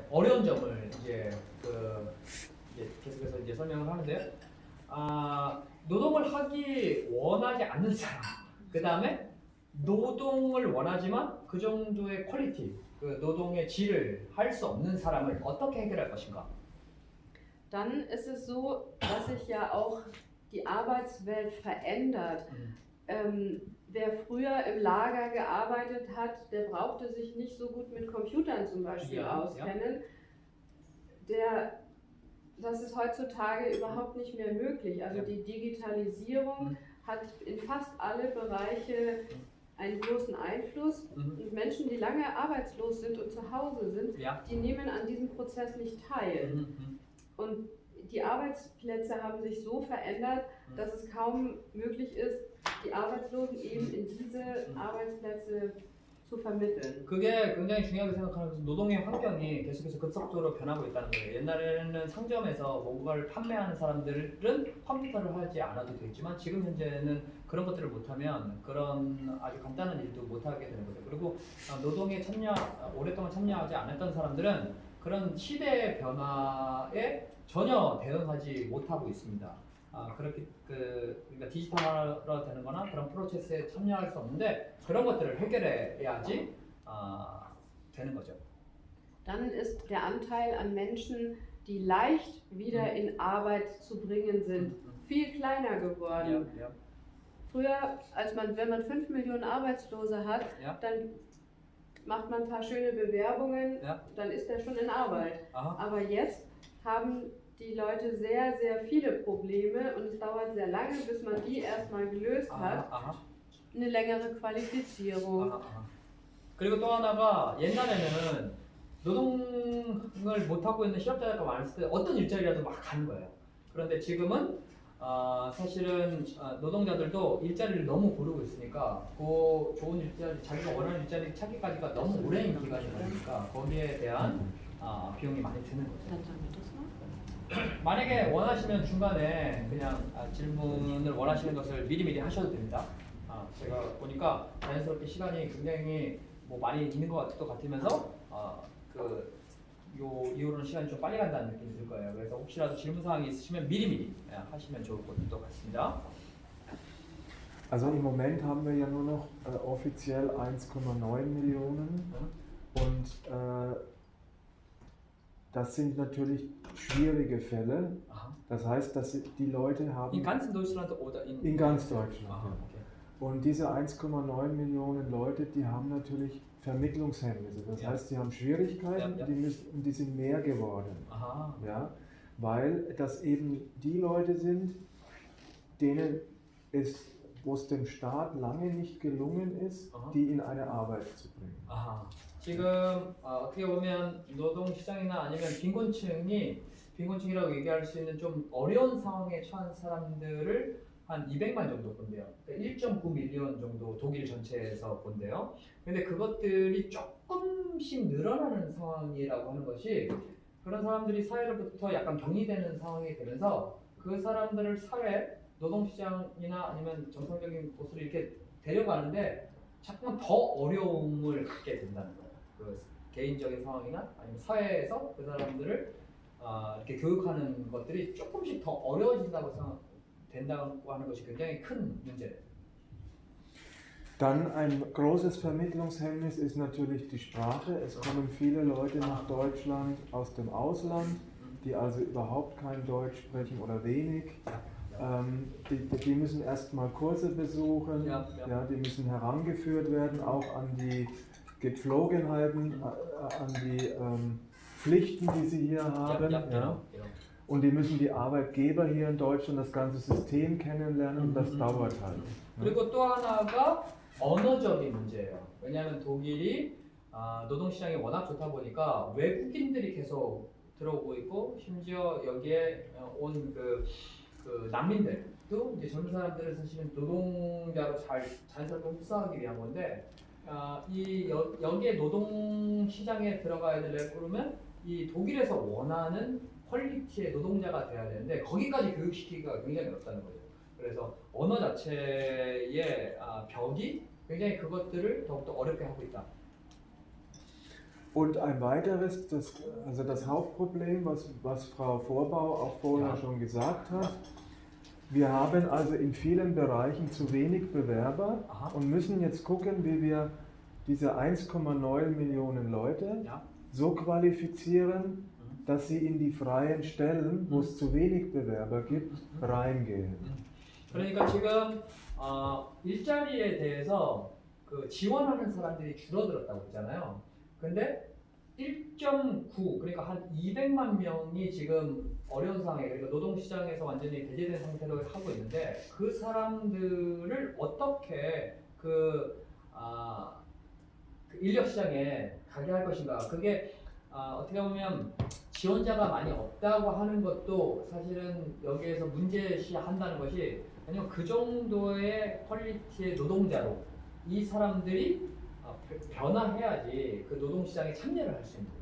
어려운 점을 이제 계속해서 이제 설명을 하는데요. 노동을 하기 원하지 않는 사람, 그 다음에 노동을 원하지만 그 정도의 퀄리티, 그 노동의 질을 할 수 없는 사람을 어떻게 해결할 것인가? Dann ist es so, dass sich ja auch die Arbeitswelt verändert. Wer früher im Lager gearbeitet hat, der brauchte sich nicht so gut mit Computern zum Beispiel auskennen. Das ist heutzutage überhaupt nicht mehr möglich. Also die Digitalisierung hat in fast alle Bereiche einen großen Einfluss. Und Menschen, die lange arbeitslos sind und zu Hause sind, die nehmen an diesem Prozess nicht teil. Und die Arbeitsplätze haben sich so verändert, dass es kaum möglich ist, die Arbeitslosen eben in diese Arbeitsplätze zu vermitteln. 그게 굉장히 중요하게 생각하는 노동의 환경이 계속해서 급속도로 변하고 있다는 거예요. 옛날에는 상점에서 뭔가를 판매하는 사람들은 컴퓨터를 하지 않아도 되겠지만 지금 현재는 그런 것들을 못하면 그런 아주 간단한 일도 못하게 되는 거죠. 그리고 노동에 오랫동안 참여하지 않았던 사람들은 그런 시대의 변화에 전혀 대응하지 못하고 있습니다. 그러니까 디지털화 되는 거나 그런 프로세스에 참여할 수 없는데 그런 것들을 해결해야지 되는 거죠. Dann ist der Anteil an Menschen, die leicht wieder in Arbeit zu bringen sind, viel kleiner geworden. Früher, wenn man 5 Millionen Arbeitslose hat, dann macht man ein paar schöne Bewerbungen, dann ist er schon in Arbeit. Aber jetzt haben die Leute sehr, sehr viele Probleme und es dauert sehr lange, bis man die erstmal gelöst hat. Eine längere Qualifizierung. 그리고 또 하나가 옛날에는 노동을 못하고 있는 실업자가 많았을 때 어떤 일자리라도 막 가는 거예요. 그런데 지금은 사실은 노동자들도 일자리를 너무 고르고 있으니까 그 좋은 일자리, 자기가 원하는 일자리 찾기까지가 너무 오랜 기간이 걸리니까 거기에 대한 비용이 많이 드는 거죠. 만약에 원하시면 중간에 그냥 질문을 원하시는 것을 미리미리 하셔도 됩니다. 제가 보니까 자연스럽게 시간이 굉장히 많이 있는 것 같으면서 요 이후로는 시간이 좀 빨리 간다는 느낌이 들 거예요. 그래서 혹시라도 질문 사항이 있으시면 미리미리 하시면 좋을 것 같습니다. Also im Moment haben wir ja nur noch offiziell 1,9 Millionen und das sind natürlich schwierige Fälle. Das heißt, dass die Leute haben... In ganz Deutschland oder in ganz Deutschland. Okay. Und diese 1,9 Millionen Leute, die haben natürlich Vermittlungshemmnisse. Das heißt, die haben Schwierigkeiten und die sind mehr geworden. Ja? Weil das eben die Leute sind, wo es dem Staat lange nicht gelungen ist, die in eine Arbeit zu bringen. 지금 어떻게 보면 노동시장이나 아니면 빈곤층이라고 얘기할 수 있는 좀 어려운 상황에 처한 사람들을 한 200만 정도 본대요. 그러니까 1.9 밀리언 정도 독일 전체에서 본대요. 근데 그것들이 조금씩 늘어나는 상황이라고 하는 것이 그런 사람들이 사회로부터 약간 격리되는 상황이 되면서 그 사람들을 노동시장이나 아니면 정상적인 곳으로 이렇게 데려가는데 자꾸만 더 어려움을 갖게 된다는 거예요. 그 개인적인 상황이나 아니면 사회에서 그 사람들을 이렇게 교육하는 것들이 조금씩 더 어려워진다고 된다고 하는 것이 굉장히 큰 문제예요. Dann ein großes Vermittlungshemmnis ist natürlich die Sprache. Es kommen viele Leute nach Deutschland aus dem Ausland, die also überhaupt kein Deutsch sprechen oder wenig. Die müssen erstmal Kurse besuchen, die müssen herangeführt werden, auch an die Gepflogenheiten, an die Pflichten, die sie hier haben. Und die müssen die Arbeitgeber hier in Deutschland das ganze System kennenlernen und das dauert halt. 그리고 또 하나가 언어적인 문제예요. 왜냐하면 독일이 노동시장이 워낙 좋다 보니까 외국인들이 계속 들어오고 있고 심지어 여기에 온 그 난민들도 이제 젊은 사람들을 사실은 노동자로 자연스럽게 흡수하기 위한 건데 여기에 노동 시장에 들어가야 되려면 이 독일에서 원하는 퀄리티의 노동자가 돼야 되는데 거기까지 교육시키기가 굉장히 어렵다는 거죠. 그래서 언어 자체의 벽이 굉장히 그것들을 더욱더 어렵게 하고 있다. Und ein weiteres, also das Hauptproblem, was Frau Vorbau auch vorher schon gesagt hat, wir haben also in vielen Bereichen zu wenig Bewerber und müssen jetzt gucken, wie wir diese 1,9 Millionen Leute so qualifizieren, dass sie in die freien Stellen, wo es zu wenig Bewerber gibt, reingehen. 그러니까 지금 일자리에 대해서 그 지원하는 사람들이 줄어들었다고 했잖아요. 근데 1.9 그러니까 한 200만 명이 지금 어려운 상황에 그러니까 노동시장에서 완전히 배제된 상태로 하고 있는데 그 사람들을 어떻게 그 인력 시장에 가게 할 것인가 그게 어떻게 보면 지원자가 많이 없다고 하는 것도 사실은 여기에서 문제시한다는 것이 왜냐면 그 정도의 퀄리티의 노동자로 이 사람들이 변화해야지 그 노동시장에 참여를 할 수 있는 거예요.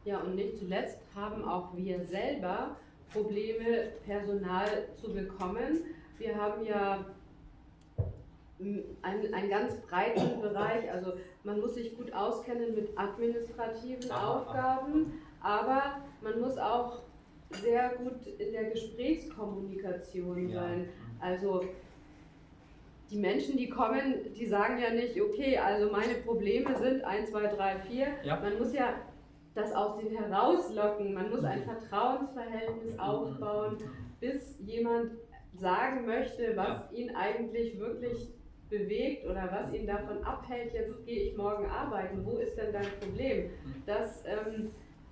Ja, und nicht zuletzt haben auch wir selber Probleme, Personal zu bekommen. Wir haben ja einen ganz breiten Bereich, also man muss sich gut auskennen mit administrativen Aufgaben, aber man muss auch sehr gut in der Gesprächskommunikation sein. Also die Menschen, die kommen, die sagen ja nicht, okay, also meine Probleme sind 1, 2, 3, 4. Man muss ja das aus denen herauslocken, man muss ein Vertrauensverhältnis aufbauen, bis jemand sagen möchte, was ihn eigentlich wirklich bewegt oder was ihn davon abhält, jetzt gehe ich morgen arbeiten, wo ist denn dein Problem? Das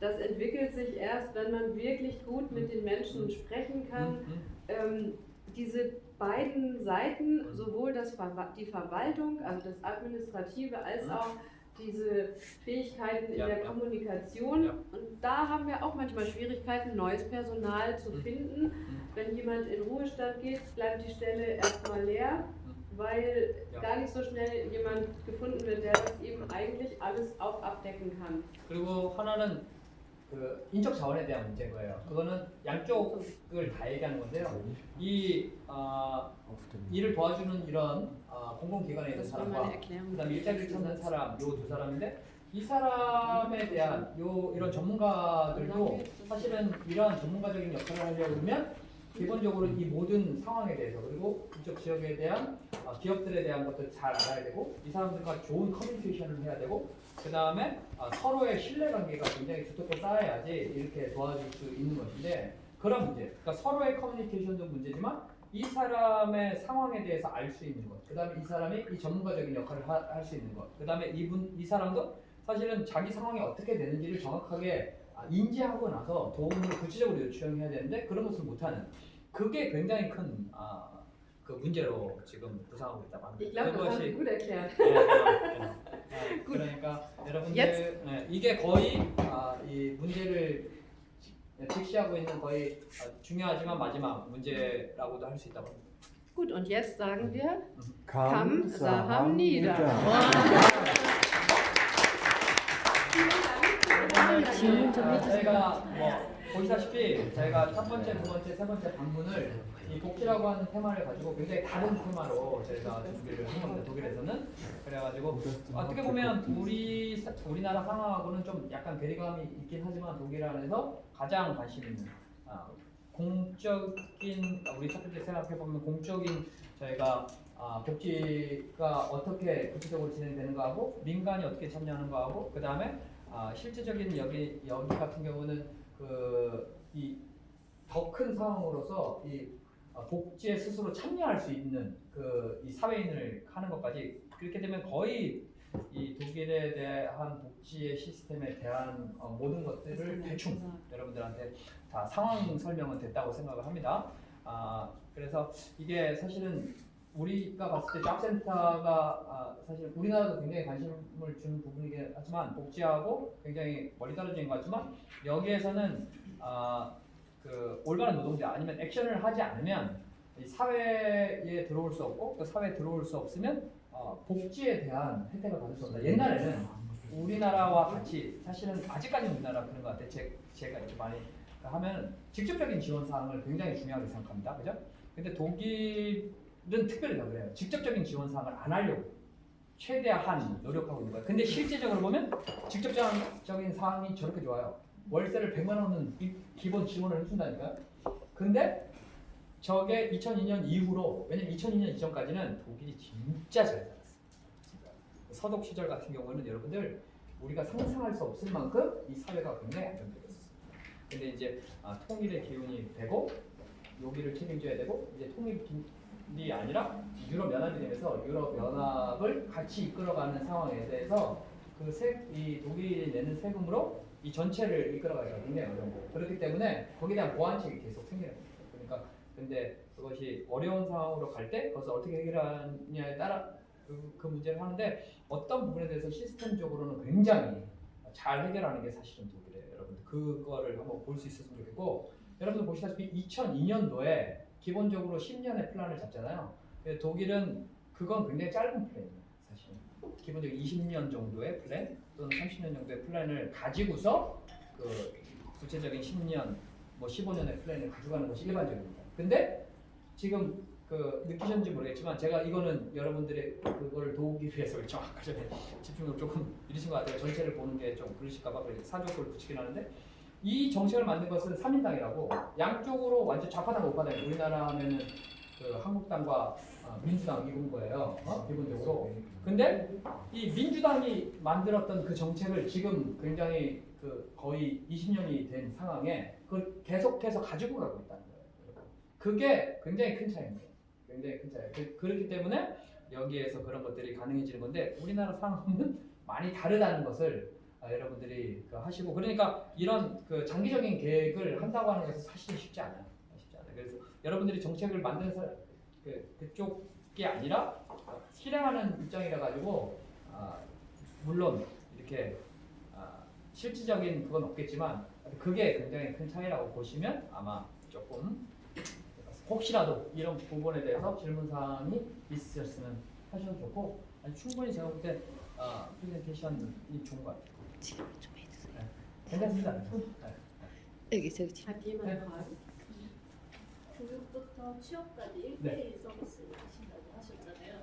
entwickelt sich erst, wenn man wirklich gut mit den Menschen sprechen kann. Diese beiden Seiten, sowohl die Verwaltung, also das Administrative, als auch diese Fähigkeiten in der Kommunikation. Und da haben wir auch manchmal Schwierigkeiten, neues Personal zu finden. Wenn jemand in Ruhestand geht, bleibt die Stelle erstmal leer, weil gar nicht so schnell jemand gefunden wird, der das eben eigentlich alles auch abdecken kann. 그리고 하나는 그 인적 자원에 대한 문제인 거예요. 그거는 양쪽을 다 얘기하는 건데요. 이 일을 도와주는 이런 공공기관에 있는 사람과 그다음에 일자리를 찾는 사람, 요 두 사람인데 이 사람에 대한 이런 전문가들도 사실은 이러한 전문가적인 역할을 하려고 하면 기본적으로 이 모든 상황에 대해서 그리고 이쪽 지역에 대한 기업들에 대한 것도 잘 알아야 되고 이 사람들과 좋은 커뮤니케이션을 해야 되고 그 다음에 서로의 신뢰관계가 굉장히 두텁게 쌓여야지 이렇게 도와줄 수 있는 것인데 그런 문제, 그러니까 서로의 커뮤니케이션도 문제지만 이 사람의 상황에 대해서 알 수 있는 것, 그 다음에 이 사람이 이 전문가적인 역할을 할 수 있는 것, 그 다음에 이 사람도 사실은 자기 상황이 어떻게 되는지를 정확하게 인지하고 나서 도움을 구체적으로 요청해야 되는데 그런 것을 못하는 그게 굉장히 큰 그 문제로 지금 부상하고 있다고 합니다. Ich glaube, das hast du gut erklärt. 그러니까 여러분들 이게 거의 이 문제를 직시하고 있는 거의 중요하지만 마지막 문제라고도 할 수 있다고 합니다. Gut, und jetzt sagen wir 감사합니다. 저희가 보시다시피 저희가 첫 번째, 두 번째, 세 번째 방문을 이 복지라고 하는 테마를 가지고 굉장히 다른 테마로 저희가 준비를 한 겁니다. 독일에서는 그래가지고 어떻게 보면 우리나라 상황하고는 좀 약간 괴리감이 있긴 하지만 독일 안에서 가장 관심 있는 공적인 우리 첫 번째 생각해 보면 공적인 저희가 복지가 어떻게 구체적으로 진행되는 거하고 민간이 어떻게 참여하는 거하고 그 다음에 실질적인 여기 같은 경우는 이 더 큰 상황으로서 이 복지에 스스로 참여할 수 있는 이 사회인을 하는 것까지 그렇게 되면 거의 이 독일에 대한 복지의 시스템에 대한 모든 것들을 대충 여러분들한테 다 상황 설명은 됐다고 생각을 합니다. 그래서 이게 사실은 우리가 봤을 때 잡센터가 사실 우리나라도 굉장히 관심을 주는 부분이긴 하지만 복지하고 굉장히 멀리 떨어진 것 같지만 여기에서는 그 올바른 노동자 아니면 액션을 하지 않으면 이 사회에 들어올 수 없고 그 사회에 들어올 수 없으면 복지에 대한 혜택을 받을 수 없다. 옛날에는 우리나라와 같이 사실은 아직까지는 우리나라 그런 것 같아요. 제가 이렇게 많이 하면 직접적인 지원 사항을 굉장히 중요하게 생각합니다. 그죠? 근데 독일은 특별히 더 그래요. 직접적인 지원 사항을 안 하려고 최대한 노력하고 있는 거예요. 근데 실제적으로 보면 직접적인 상황이 저렇게 좋아요. 월세를 100만 원은 기본 지원을 해준다니까요. 근데 저게 2002년 이후로, 왜냐면 2002년 이전까지는 독일이 진짜 잘 살았어요. 진짜. 서독 시절 같은 경우는 여러분들 우리가 상상할 수 없을 만큼 이 사회가 굉장히 안정적이었어요. 근데 이제 통일의 기운이 되고 여기를 책임져야 되고, 이제 통일이 아니라 유럽 연합이 되면서 유럽 연합을 같이 이끌어가는 상황에 대해서 이 독일이 내는 세금으로 이 전체를 이끌어가기가 굉장히 어려운 거예요. 그렇기 때문에 거기에 대한 보완책이 계속 생기는 거예요. 그러니까 근데 그것이 어려운 상황으로 갈 때 그것을 어떻게 해결하느냐에 따라 그 문제를 하는데, 어떤 부분에 대해서 시스템적으로는 굉장히 잘 해결하는 게 사실은 독일이에요. 여러분들 그거를 한번 볼 수 있었으면 좋겠고, 여러분들 보시다시피 2002년도에 기본적으로 10년의 플랜을 잡잖아요. 근데 독일은 그건 굉장히 짧은 플랜이에요. 사실 기본적으로 20년 정도의 플랜 또는 30년 정도의 플랜을 가지고서 그 구체적인 10년, 뭐 15년의 플랜을 가져가는 것이 일반적입니다. 근데 지금 그 느끼셨는지 모르겠지만 제가 이거는 여러분들의 그거를 도우기 위해서 좀 아까 전에 집중을 조금 잃으신 것 같아요. 전체를 보는 게 좀 그러실까봐 사족을 붙이긴 하는데, 이 정책을 만든 것은 3인당이라고 양쪽으로 완전 좌파당 우파당, 우리나라 하면은 그 한국당과 민주당 이런 거예요. 기본적으로. 근데 이 민주당이 만들었던 그 정책을 지금 굉장히 그 거의 20년이 된 상황에 그걸 계속해서 가지고 가고 있다는 거예요. 그게 굉장히 큰 차이입니다. 굉장히 큰 차이. 그렇기 때문에 여기에서 그런 것들이 가능해지는 건데, 우리나라 상황은 많이 다르다는 것을 여러분들이 하시고, 그러니까 이런 그 장기적인 계획을 한다고 하는 것은 사실은 쉽지 않아요. 쉽지 않아요. 그래서 여러분들이 정책을 만드는 그쪽이 아니라 실행하는 입장이라 가지고 물론 이렇게 실질적인 그건 없겠지만 그게 굉장히 큰 차이라고 보시면 아마 조금 혹시라도 이런 부분에 대해서 질문 사항이 있으셨으면 하셔도 좋고, 아니, 충분히 제가 볼 때 프레젠테이션이 좋은 것 같아요. 지금 좀 해주세요. 네. 괜찮습니다. 네. 여기 저기 Hat jemand 네. Fragen? 교육부터 취업까지 네. 1대1 서비스를 하신다고 하셨잖아요.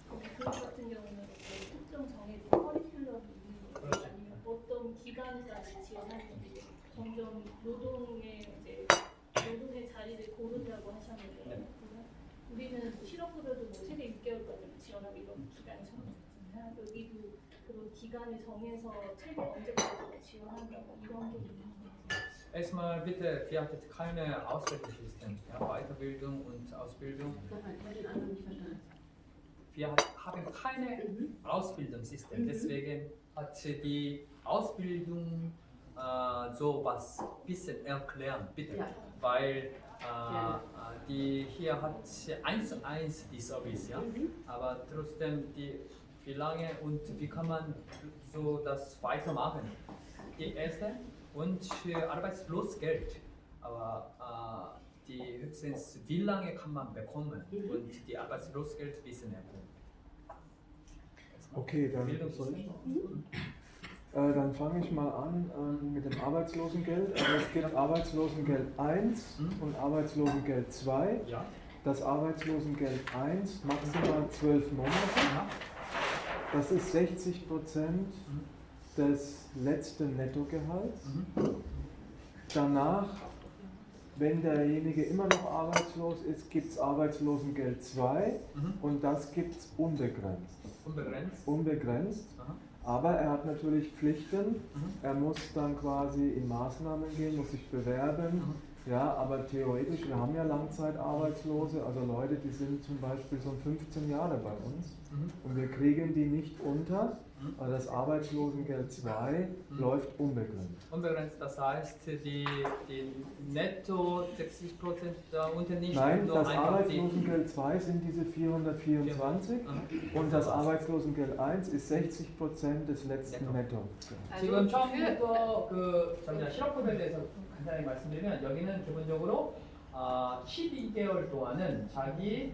교육 같은 경우는 특정 정해진 커리큘럼이 있는 건지, 그렇죠. 아니면 어떤 기간까지 지원하는지, 점점 노동의 자리를 고른다고 하셨는데, 네. 우리는 뭐 실업급여도 뭐 최대 6개월까지 지원하고 이런 기간이 정해졌잖아요. 여기도 그런 기간을 정해서 최대 언제까지 지원한다고 이런 게 있는 건지. Erstmal bitte, wir hatten keine Ausbildungssystem, ja, Weiterbildung und Ausbildung. Nochmal, ich habe den anderen nicht verstanden. Wir haben keine Ausbildungssystem, deswegen hat die Ausbildung so was bisschen erklären, bitte, Ja. weil Gerne. die hier hat 1:1 die Service, ja, aber trotzdem wie lange und wie kann man so das weitermachen? Die erste und Arbeitslosgeld, aber die höchstens wie lange kann man bekommen und die Arbeitslosgeld wissen erhöhen. Okay, dann, Bildungssystem. dann fange ich mal an mit dem Arbeitslosengeld. Also es gibt Arbeitslosengeld 1 und Arbeitslosengeld 2. Ja. Das Arbeitslosengeld 1 maximal 12 Monate. Ja. Das ist 60% des letzten Nettogehalts. Danach, wenn derjenige immer noch arbeitslos ist, gibt es Arbeitslosengeld 2 und das gibt es unbegrenzt. Unbegrenzt. Unbegrenzt. Aha. Aber er hat natürlich Pflichten. Er muss dann quasi in Maßnahmen gehen, muss sich bewerben. Ja, aber theoretisch, wir haben ja Langzeitarbeitslose, also Leute, die sind zum Beispiel so 15 Jahre bei uns und wir kriegen die nicht unter, weil das Arbeitslosengeld 2 läuft unbegrenzt. Unbegrenzt, das heißt, die netto 60% da unten nicht. Nein, nur das einfach Arbeitslosengeld 2 sind diese 424 und das Arbeitslosengeld 1 ist 60% des letzten Netto. 지금 Also 처음부터 실업급여에 대해서 간단히 말씀드리면, 여기는 기본적으로 12개월 동안은 자기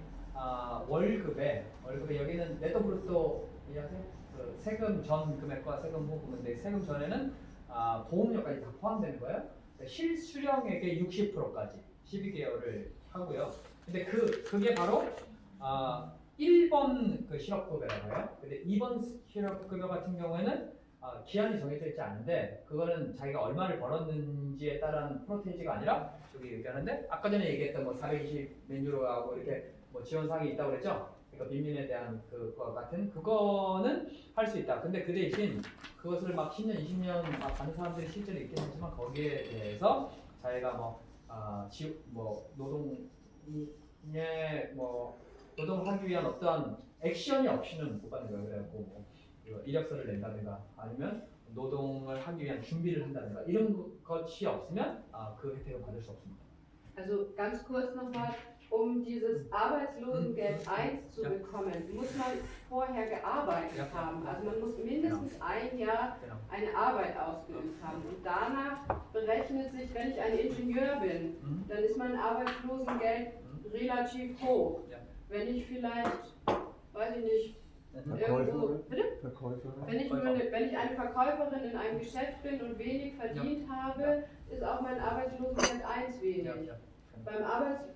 월급에 여기는 네토 브루토 이해하세요? 그 세금 전 금액과 세금 후 금액인데, 세금 전에는 보험료까지 다 포함되는 거예요. 실수령액의 60%까지 12개월을 하고요. 근데 그게 바로 1번 그 실업급여라고 해요. 근데 2번 실업급여 같은 경우에는 기한이 정해져 있지 않은데 그거는 자기가 얼마를 벌었는지에 따른 프로테이지가 아니라 저기 얘기하는데 아까 전에 얘기했던 뭐 420 맨유로하고 이렇게 뭐 지원 사항이 있다고 그랬죠. 그러니까 빈민에 대한 그거 같은 그거는 할 수 있다. 근데 그 대신 그것을 막 10년, 20년 막 하는 사람들이 실제로 있긴 하지만 거기에 대해서 자기가 뭐 노동하기 위한 어떠한 액션이 없이는 못 받는 거예요. 그래갖고 뭐 이력서를 낸다든가 아니면 노동을 하기 위한 준비를 한다든가 이런 것이 없으면 그 혜택을 받을 수 없습니다. Also ganz kurz nochmal, um dieses Arbeitslosengeld 1 zu bekommen, muss man vorher gearbeitet haben. Also man muss mindestens ein Jahr Genau. eine Arbeit ausgeübt haben. Und danach berechnet sich, wenn ich ein Ingenieur bin, dann ist mein Arbeitslosengeld relativ hoch. Ja. Wenn ich vielleicht, weiß ich nicht, irgendwo, Verkäuferin? bitte? Verkäuferin? Wenn ich eine Verkäuferin in einem Geschäft bin und wenig verdient habe, ist auch mein Arbeitslosengeld 1 wenig. Ja.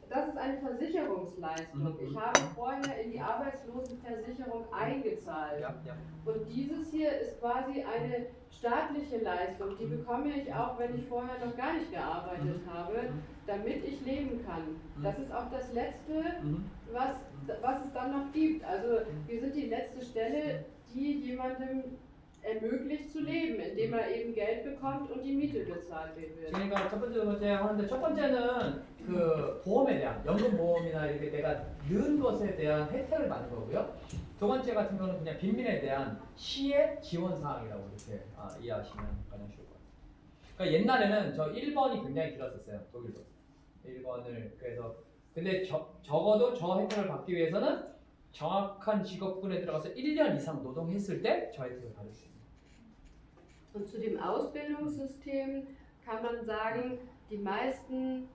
Das ist eine Versicherungsleistung. Ich habe vorher in die Arbeitslosenversicherung eingezahlt. Ja. Und dieses hier ist quasi eine staatliche Leistung. Die bekomme ich auch, wenn ich vorher noch gar nicht gearbeitet habe, damit ich leben kann. Das ist auch das Letzte, was es dann noch gibt. Also wir sind die letzte Stelle, die jemandem ermöglicht zu leben, indem er eben Geld bekommt und die Miete bezahlt wird. 그러니까 첫 번째 하는데 첫 번째는 그 보험에 대한 연금 보험이나 이렇게 내가 넣은 것에 대한 혜택을 받는 거고요. 두 번째 같은 경우는 그냥 빈민에 대한 시의 지원 사항이라고 이렇게 이해하시면 가장 좋을 것 같아요. 그러니까 옛날에는 저 1번이 굉장히 길었었어요. 독일도 1번을 그래서 근데 적어도 저 혜택을 받기 위해서는 정확한 직업군에 들어가서 1년 이상 노동했을 때 저 혜택을 받을 수 있습니다. Und zu dem Ausbildungssystem kann man sagen, die meisten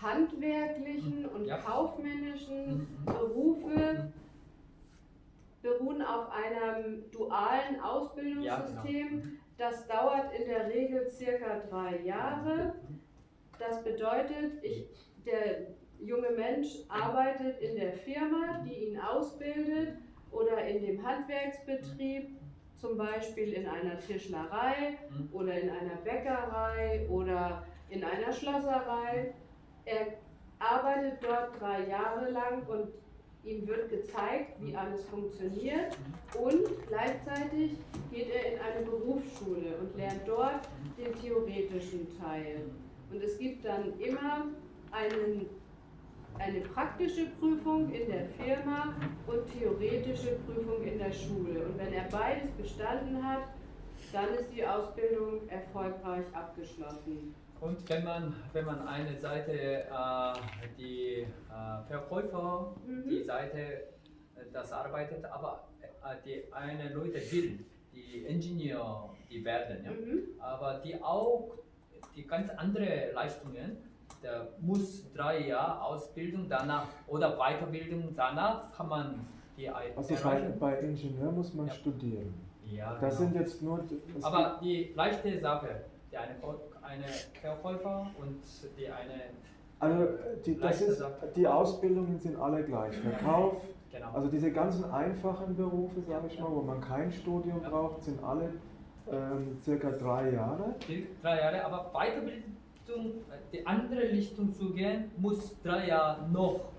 handwerklichen und kaufmännischen Berufe beruhen auf einem dualen Ausbildungssystem. Das dauert in der Regel circa 3 Jahre. Das bedeutet, der junge Mensch arbeitet in der Firma, die ihn ausbildet, oder in dem Handwerksbetrieb, zum Beispiel in einer Tischlerei oder in einer Bäckerei oder in einer Schlosserei. Er arbeitet dort 3 Jahre lang und ihm wird gezeigt, wie alles funktioniert, und gleichzeitig geht er in eine Berufsschule und lernt dort den theoretischen Teil. Und es gibt dann immer eine praktische Prüfung in der Firma und theoretische Prüfung in der Schule. Und wenn er beides bestanden hat, dann ist die Ausbildung erfolgreich abgeschlossen. Und wenn man eine Seite die Verkäufer, die Seite das arbeitet, aber die eine Leute will, die Ingenieur, die werden, ja? Aber die auch die ganz andere Leistungen, da muss 3 Jahre Ausbildung danach oder Weiterbildung danach kann man die Also bei Ingenieur muss man studieren. Ja, Das sind jetzt nur. Aber die leichte Sache, die eine Verkäufer und die eine. Also die Ausbildungen sind alle gleich. Verkauf, Genau. also diese ganzen einfachen Berufe, sage ich mal, wo man kein Studium braucht, sind alle circa 3 Jahre. 3 Jahre, aber Weiterbildung, die andere Richtung zu gehen, muss 3 Jahre noch.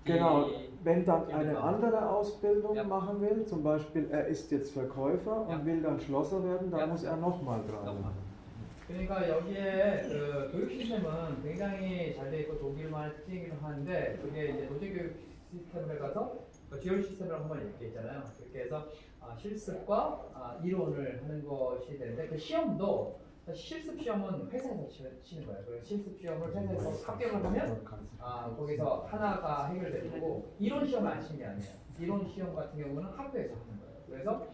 Genau, wenn dann eine andere Ausbildung machen will, zum Beispiel er ist jetzt Verkäufer und will dann Schlosser werden, dann muss er nochmal 3 Jahre. 그러니까 여기에 그 교육 시스템은 굉장히 잘 돼 있고 독일만의 특징이기도 하는데 그게 이제 도제 교육 시스템을 가서 듀얼 시스템이라고 한번 얘기했잖아요. 그렇게 해서 실습과 이론을 하는 것이 되는데 그 시험도 실습 시험은 회사에서 치는 거예요. 그래서 실습 시험을 회사에서 합격을 하면 거기서 하나가 해결되고 이론 시험을 안 치는 게 아니에요. 이론 시험 같은 경우는 학교에서 하는 거예요. 그래서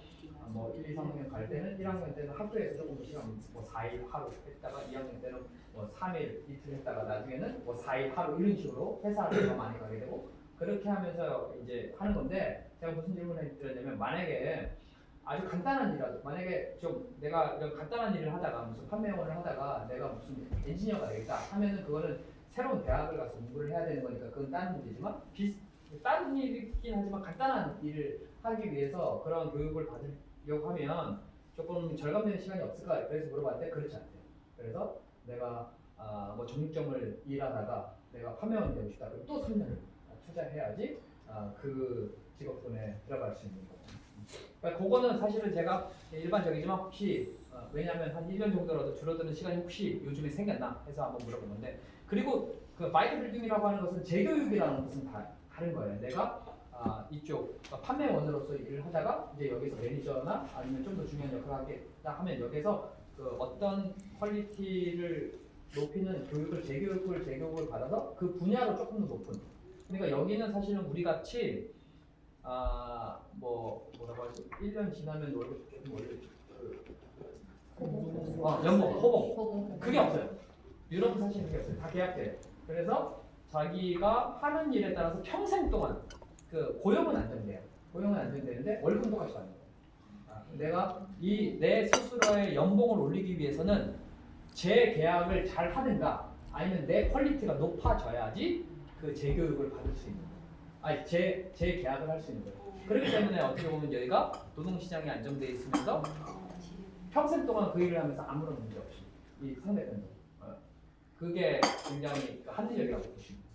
뭐 1, 2, 3학년 갈 때는 1학년 때는 학교에서 조금 더 시간 뭐 4일 하루 했다가 2학년 때는 뭐 3일 이틀 했다가 나중에는 뭐 4일 하루 이런 식으로 회사를 더 많이 가게 되고 그렇게 하면서 이제 하는 건데 제가 무슨 질문을 드렸냐면 만약에 아주 간단한 일이라도 만약에 좀 내가 이런 간단한 일을 하다가 무슨 판매원을 하다가 내가 무슨 엔지니어가 되겠다 하면은 그거는 새로운 대학을 가서 공부를 해야 되는 거니까 그건 다른 문제지만 다른 일이긴 하지만 간단한 일을 하기 위해서 그런 교육을 받으려고 하면 조금 절감되는 시간이 없을까? 그래서 물어봤는데 그렇지 않대요. 그래서 내가 뭐 정육점을 일하다가 내가 판매원이 되고 싶다. 그럼 또 3년을 투자해야지 그 직업군에 들어갈 수 있는 거고. 그러니까 그거는 사실은 제가 일반적이지만 혹시 왜냐하면 한 1년 정도라도 줄어드는 시간이 혹시 요즘에 생겼나 해서 한번 물어본 건데, 그리고 그 마이크 빌딩이라고 하는 것은 재교육이라는 것은 다 다른 거예요. 내가 이쪽 판매원으로서 일을 하다가 이제 여기서 매니저나 아니면 좀 더 중요한 역할을 하겠다 하면 여기서 그 어떤 퀄리티를 높이는 재교육을 받아서 그 분야로 조금 더 높은. 그러니까 여기는 사실은 우리 같이 뭐라고 하지? 1년 지나면 월급 조금 올려. 연봉, 호봉. 그게 없어요. 유럽은 사실 그게 없어요. 다 계약돼요. 그래서 자기가 하는 일에 따라서 평생 동안 그 고용은 안정돼요. 고용은 안정되는데 월급은 똑같이 받는 거예요. 내가 내 스스로의 연봉을 올리기 위해서는 재계약을 잘 하든가 아니면 내 퀄리티가 높아져야지 그 재교육을 받을 수 있는 거예요. 아니 재계약을 할 수 있는 거예요. 그렇기 때문에 어떻게 보면 여기가 노동시장이 안정돼 있으면서 평생 동안 그 일을 하면서 아무런 문제 없이 이 상대편도 그게 굉장히 합리적이라고 보시면 돼요.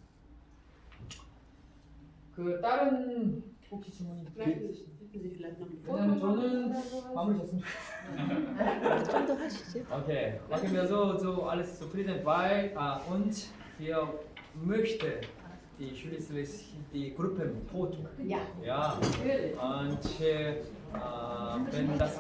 그 다른 혹시 질문이 있으신가요? 왜냐면 저는 마무리 졌으면 좋겠어요. 좀 더 하시죠. Okay, machen wir so alles zufrieden, weil und wir möchten die schließlich die Gruppen tot. Ja, Ja, natürlich. und wenn das